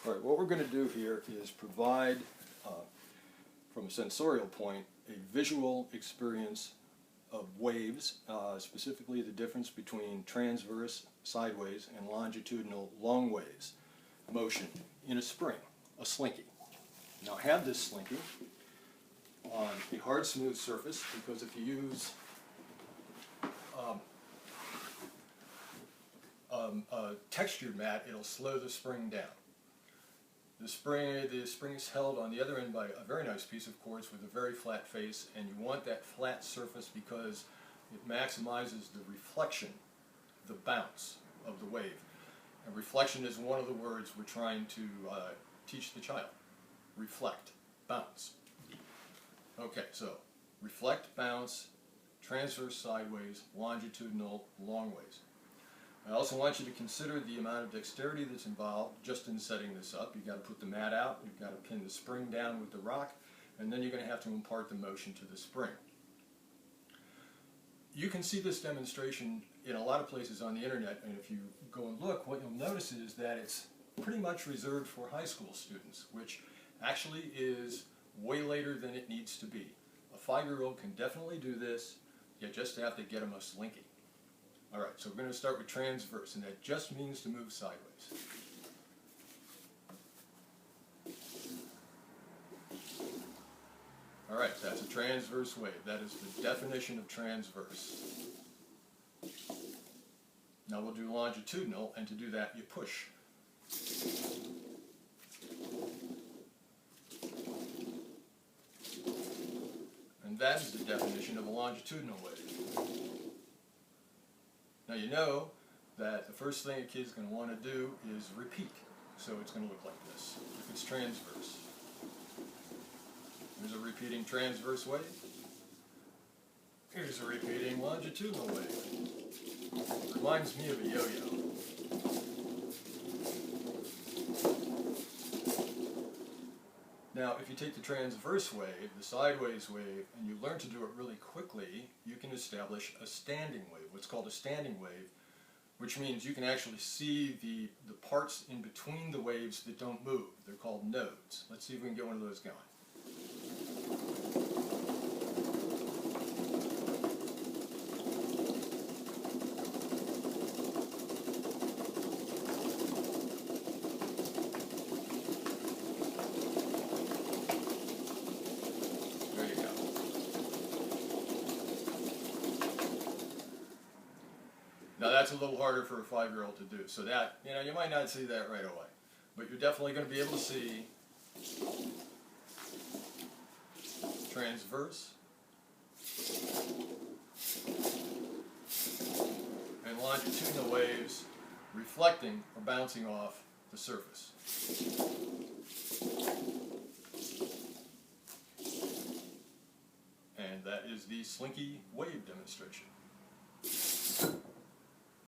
All right, what we're going to do here is provide, from a sensorial point, a visual experience of waves, specifically the difference between transverse, sideways, and longitudinal, long waves motion in a spring, a slinky. Now I have this slinky on a hard, smooth surface because if you use a textured mat, it'll slow the spring down. The spring is held on the other end by a very nice piece of quartz with a very flat face, and you want that flat surface because it maximizes the reflection, the bounce of the wave. And reflection is one of the words we're trying to teach the child. Reflect, bounce. Okay, so reflect, bounce, transverse, sideways, longitudinal, long ways. I also want you to consider the amount of dexterity that's involved just in setting this up. You've got to put the mat out, you've got to pin the spring down with the rock, and then you're going to have to impart the motion to the spring. You can see this demonstration in a lot of places on the internet, and if you go and look, what you'll notice is that it's pretty much reserved for high school students, which actually is way later than it needs to be. A 5-year-old can definitely do this, you just have to get them a slinky. Alright, so we're going to start with transverse, and that just means to move sideways. Alright, that's a transverse wave. That is the definition of transverse. Now we'll do longitudinal, and to do that you push. And that is the definition of a longitudinal wave. Now you know that the first thing a kid's going to want to do is repeat. So it's going to look like this if it's transverse. Here's a repeating transverse wave. Here's a repeating longitudinal wave. Reminds me of a yo-yo. Now, if you take the transverse wave, the sideways wave, and you learn to do it really quickly, you can establish a standing wave, what's called a standing wave, which means you can actually see the parts in between the waves that don't move. They're called nodes. Let's see if we can get one of those going. Now that's a little harder for a 5-year-old to do, so that, you might not see that right away, but you're definitely going to be able to see transverse and longitudinal waves reflecting or bouncing off the surface. And that is the Slinky wave demonstration.